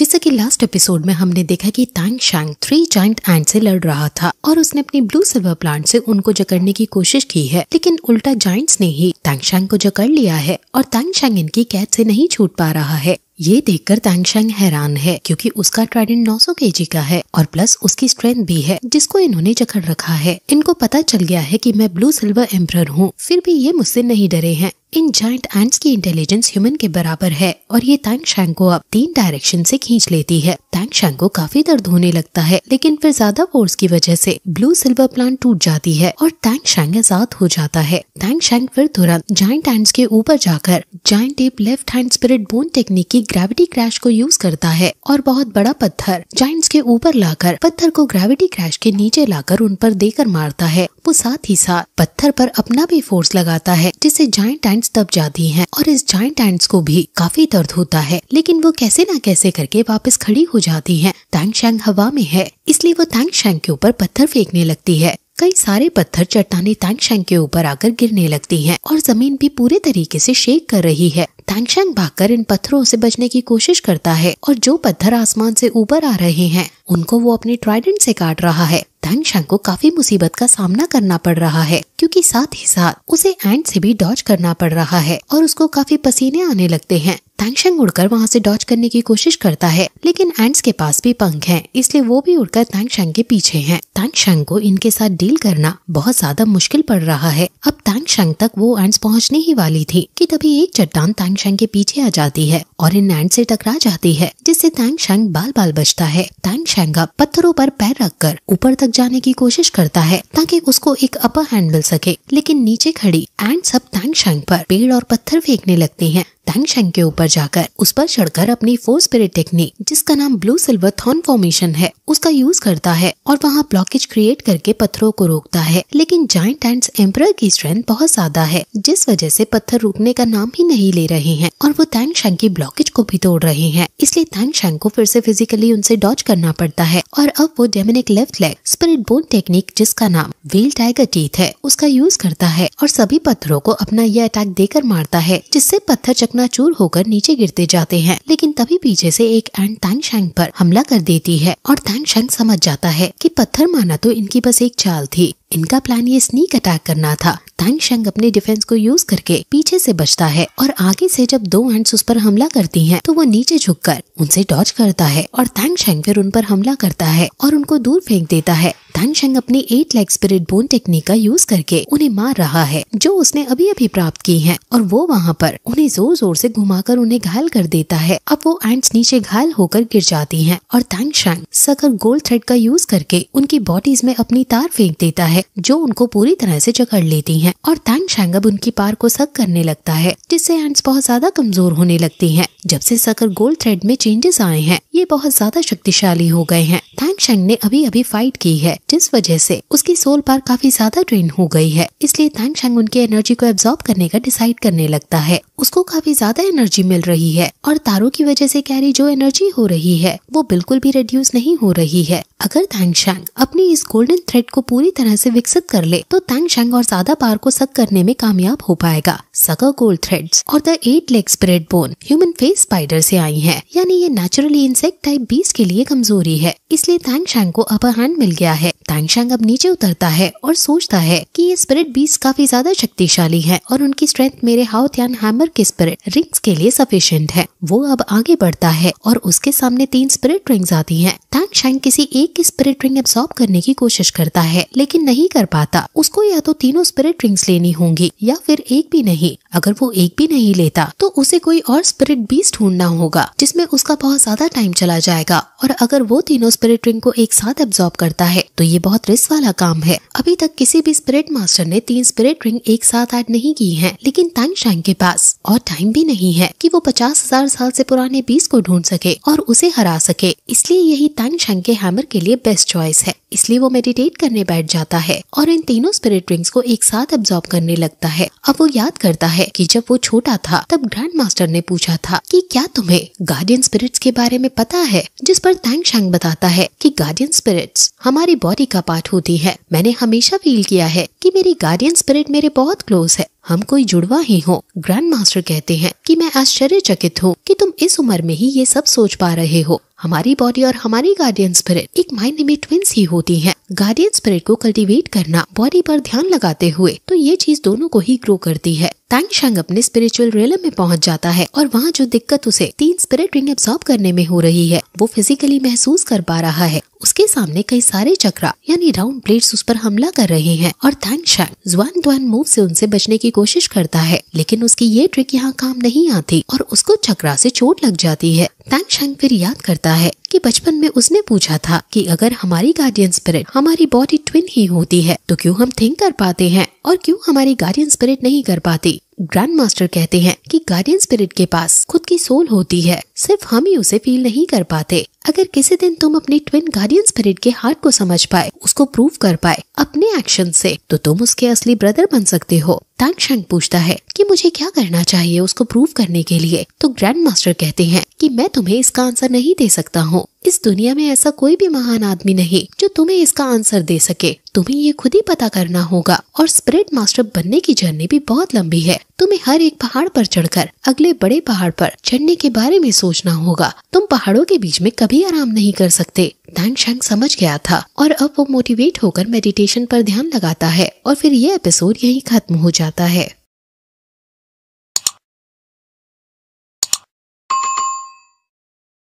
जैसा कि last episode में हमने देखा कि तांग शैंग 3 जायंट एंट से लड़ रहा था और उसने अपनी ब्लू सिल्वर प्लांट से उनको जकड़ने की कोशिश की है, लेकिन उल्टा जायंट्स ने ही तांग शैंग को जकड़ लिया है और तांग शैंग इनकी कैद से नहीं छूट पा रहा है। ये देखकर तांग शैंग हैरान है क्योंकि उसका ट्राइडेंट 900 केजी का है और प्लस उसकी स्ट्रेंथ भी है जिसको इन्होंने जकड़ रखा है। इनको पता चल गया है कि मैं ब्लू सिल्वर एम्परर हूँ, फिर भी ये मुझसे नहीं डरे हैं। इन जायंट एंट्स की इंटेलिजेंस ह्यूमन के बराबर है और ये तांग शैंग को अब 3 डायरेक्शन से खींच लेती है। तांग शैंग को काफी दर्द होने लगता है, लेकिन फिर ज्यादा फोर्स की वजह से ब्लू सिल्वर प्लांट टूट जाती है और तांग शैंग आजाद हो जाता है। तांग शैंग फिर तुरंत जायंट एंट्स के ऊपर जाकर giant app left hand spirit bone technique की ग्रेविटी क्रैश को यूज करता है और बहुत बड़ा पत्थर जायंट्स के ऊपर लाकर पत्थर को ग्रेविटी क्रैश के नीचे लाकर उन पर देकर मारता है। वो साथ ही साथ पत्थर पर अपना भी फोर्स लगाता है जिससे जायंट एंट्स दब जाती हैं और इस जायंट एंट्स को भी काफी दर्द होता है, लेकिन वो कैसे ना कैसे करके वापस खड़ी हो जाती हैं। तांग शैंग हवा में है इसलिए वो तांग शैंग के ऊपर पत्थर फेंकने लगती है। कई सारे पत्थर चट्टानें तांग शैंग के ऊपर आकर गिरने लगती हैं और जमीन भी पूरे तरीके से शेक कर रही है। तांग शैंग भागकर इन पत्थरों से बचने की कोशिश करता है और जो पत्थर आसमान से ऊपर आ रहे हैं उनको वो अपने ट्राइडेंट से काट रहा है। तांग शैंग को काफी मुसीबत का सामना करना पड़ रहा है क्योंकि साथ ही साथ उसे एंट से भी डॉज करना पड़ रहा है और उसको काफी पसीने आने लगते हैं। तांग शैंग उड़कर वहाँ से डॉज करने की कोशिश करता है, लेकिन एंट्स के पास भी पंख हैं, इसलिए वो भी उड़कर तांग शैंग के पीछे हैं। तांग शैंग को इनके साथ डील करना बहुत ज्यादा मुश्किल पड़ रहा है। अब तांग शैंग तक वो एंट्स पहुँचने ही वाली थी कि तभी एक चट्टान तांग शैंग के पीछे आ जाती है और इन एंट से टकरा जाती है, जिससे तांग शैंग बाल बाल बचता है। तांग शैंग अब पत्थरों पर पैर रखकर ऊपर तक जाने की कोशिश करता है ताकि उसको एक अपर हैंड मिल सके, लेकिन नीचे खड़ी एंट्स अब तांग शैंग पर पेड़ और पत्थर फेंकने लगती हैं। तांग शैंग के ऊपर जाकर उस पर चढ़कर अपनी 4 स्पिरिट टेक्निक जिसका नाम ब्लू सिल्वर थॉर्न फॉर्मेशन है उसका यूज करता है और वहाँ ब्लॉकेज क्रिएट करके पत्थरों को रोकता है, लेकिन जायंट एंट्स एम्परर की स्ट्रेंथ बहुत ज्यादा है जिस वजह से पत्थर रुकने का नाम ही नहीं ले रहे हैं और वो तांग शैंग की ब्लॉकेज को भी तोड़ रहे हैं। इसलिए तांग शैंग को फिर से फिजिकली उनसे डॉज करना पड़ता है और अब वो demonic left leg spirit bone technique जिसका नाम व्हील टाइगर टीथ है उसका यूज करता है और सभी पत्थरों को अपना यह अटैक देकर मारता है, जिससे पत्थर चकनाचूर होकर नीचे गिरते जाते हैं। लेकिन तभी पीछे से एक एंट तांग शैंग पर हमला कर देती है और तांग शैंग समझ जाता है कि पत्थर मारना तो इनकी बस एक चाल थी, इनका प्लान ये स्नीक अटैक करना था। तांग शैंग अपने डिफेंस को यूज करके पीछे से बचता है और आगे से जब 2 एंट्स उस पर हमला करती हैं तो वो नीचे झुककर उनसे डॉज करता है और तांग शैंग फिर उन पर हमला करता है और उनको दूर फेंक देता है। तांग शैंग अपनी 8 लेग स्पिरिट बोन टेक्निक का यूज करके उन्हें मार रहा है जो उसने अभी अभी प्राप्त की है और वो वहाँ पर उन्हें जोर जोर से घुमाकर उन्हें घायल कर देता है। अब वो एंट्स नीचे घायल होकर गिर जाती हैं और तांग शैंग सकर गोल्ड थ्रेड का यूज करके उनकी बॉडीज में अपनी तार फेंक देता है जो उनको पूरी तरह से जकड़ लेती हैं और तांग शैंग अब उनकी पार को सक करने लगता है, जिससे एंट्स बहुत ज्यादा कमजोर होने लगती हैं। जब से सकर गोल्ड थ्रेड में चेंजेस आए हैं ये बहुत ज्यादा शक्तिशाली हो गए हैं। तांग शैंग ने अभी अभी फाइट की है जिस वजह से उसकी सोल पार काफी ज्यादा ट्रेन हो गई है, इसलिए तांग शैंग उनकी एनर्जी को एब्जॉर्ब करने का डिसाइड करने लगता है। उसको काफी ज्यादा एनर्जी मिल रही है और तारों की वजह से कैरी जो एनर्जी हो रही है वो बिल्कुल भी रिड्यूस नहीं हो रही है। अगर तांग शैंग अपनी इस गोल्डन थ्रेड को पूरी तरह से विकसित कर ले तो तांग शैंग और ज्यादा पार को सक करने में कामयाब हो पाएगा। सकर गोल्ड थ्रेड्स और the 8 leg spirit bone human face spider से आई है, यानी ये नेचुरली इंसेक्ट टाइप बीस्ट के लिए कमजोरी है, इसलिए तांग शैंग को अपर हैंड मिल गया है। तांग शैंग अब नीचे उतरता है और सोचता है कि ये स्पिरिट बीस्ट काफी ज्यादा शक्तिशाली है और उनकी स्ट्रेंथ मेरे हाउथियान हैमर के स्पिरिट रिंग्स के लिए सफिशिएंट है। वो अब आगे बढ़ता है और उसके सामने 3 स्पिरिट रिंग्स आती हैं। तांग शैंग किसी एक की स्पिरिट रिंग एब्सॉर्ब करने की कोशिश करता है लेकिन नहीं कर पाता। उसको या तो तीनों स्पिरिट रिंग्स लेनी होंगी या फिर एक भी नहीं। अगर वो एक भी नहीं लेता तो उसे कोई और स्पिरिट बीस्ट ढूंढना होगा जिसमें उसका बहुत ज्यादा टाइम चला जाएगा, और अगर वो तीनों स्पिरिट रिंग को एक साथ एब्सॉर्ब करता है तो ये बहुत रिस्क वाला काम है। अभी तक किसी भी स्पिरिट मास्टर ने 3 स्पिरिट रिंग एक साथ ऐड नहीं की हैं, लेकिन तांग शैंग के पास और टाइम भी नहीं है कि वो 50,000 साल से पुराने बीस्ट को ढूंढ सके और उसे हरा सके, इसलिए यही तांग शैंग के हैमर के लिए बेस्ट चॉइस है। इसलिए वो मेडिटेट करने बैठ जाता है और इन तीनों स्पिरिट रिंग्स को एक साथ एब्सॉर्ब करने लगता है। अब वो याद करता है कि जब वो छोटा था तब ग्रैंड मास्टर ने पूछा था कि क्या तुम्हें गार्डियन स्पिरिट्स के बारे में पता है, जिस पर तांग शैंग बताता है कि गार्डियन स्पिरिट्स हमारी बॉडी का पार्ट होती है। मैंने हमेशा फील किया है कि मेरी गार्डियन स्पिरिट मेरे बहुत क्लोज है, हम कोई जुड़वा ही हो। ग्रैंड मास्टर कहते हैं कि मैं आश्चर्यचकित हूँ कि तुम इस उम्र में ही ये सब सोच पा रहे हो। हमारी बॉडी और हमारी गार्डियन स्पिरिट एक मायने में ट्विंस ही होती हैं। गार्डियन स्पिरिट को कल्टीवेट करना बॉडी पर ध्यान लगाते हुए तो ये चीज दोनों को ही ग्रो करती है। तांग शैंग अपने स्पिरिचुअल रियलम में पहुंच जाता है और वहाँ जो दिक्कत उसे 3 स्पिरिट रिंग एब्सॉर्ब करने में हो रही है वो फिजिकली महसूस कर पा रहा है। उसके सामने कई सारे चक्रा यानी राउंड ब्लेड्स उस पर हमला कर रहे हैं और तांग शैंग ज़ुआन दुआन मूव से उनसे बचने की कोशिश करता है, लेकिन उसकी ये ट्रिक यहाँ काम नहीं आती और उसको चक्रा से चोट लग जाती है। तांग शैंग फिर याद करता है कि बचपन में उसने पूछा था कि अगर हमारी गार्डियन स्पिरिट हमारी बॉडी ट्विन ही होती है तो क्यों हम थिंक कर पाते हैं और क्यों हमारी गार्डियन स्पिरिट नहीं कर पाती। ग्रैंड मास्टर कहते हैं कि गार्डियन स्पिरिट के पास खुद की सोल होती है, सिर्फ हम ही उसे फील नहीं कर पाते। अगर किसी दिन तुम अपनी ट्विन गार्डियन स्पिरिट के हार्ट को समझ पाए, उसको प्रूव कर पाए अपने एक्शन से, तो तुम उसके असली ब्रदर बन सकते हो। तांग शैंग पूछता है कि मुझे क्या करना चाहिए उसको प्रूव करने के लिए, तो ग्रैंड मास्टर कहते हैं कि मैं तुम्हें इसका आंसर नहीं दे सकता हूँ। इस दुनिया में ऐसा कोई भी महान आदमी नहीं जो तुम्हें इसका आंसर दे सके। तुम्हें ये खुद ही पता करना होगा और स्पिरिट मास्टर बनने की जर्नी भी बहुत लंबी है। तुम्हें हर एक पहाड़ पर चढ़कर अगले बड़े पहाड़ पर चढ़ने के बारे में सोचना होगा। तुम पहाड़ों के बीच में कभी आराम नहीं कर सकते। तांग शैंग समझ गया था और अब वो मोटिवेट होकर मेडिटेशन पर ध्यान लगाता है और फिर ये एपिसोड यहीं खत्म हो जाता है।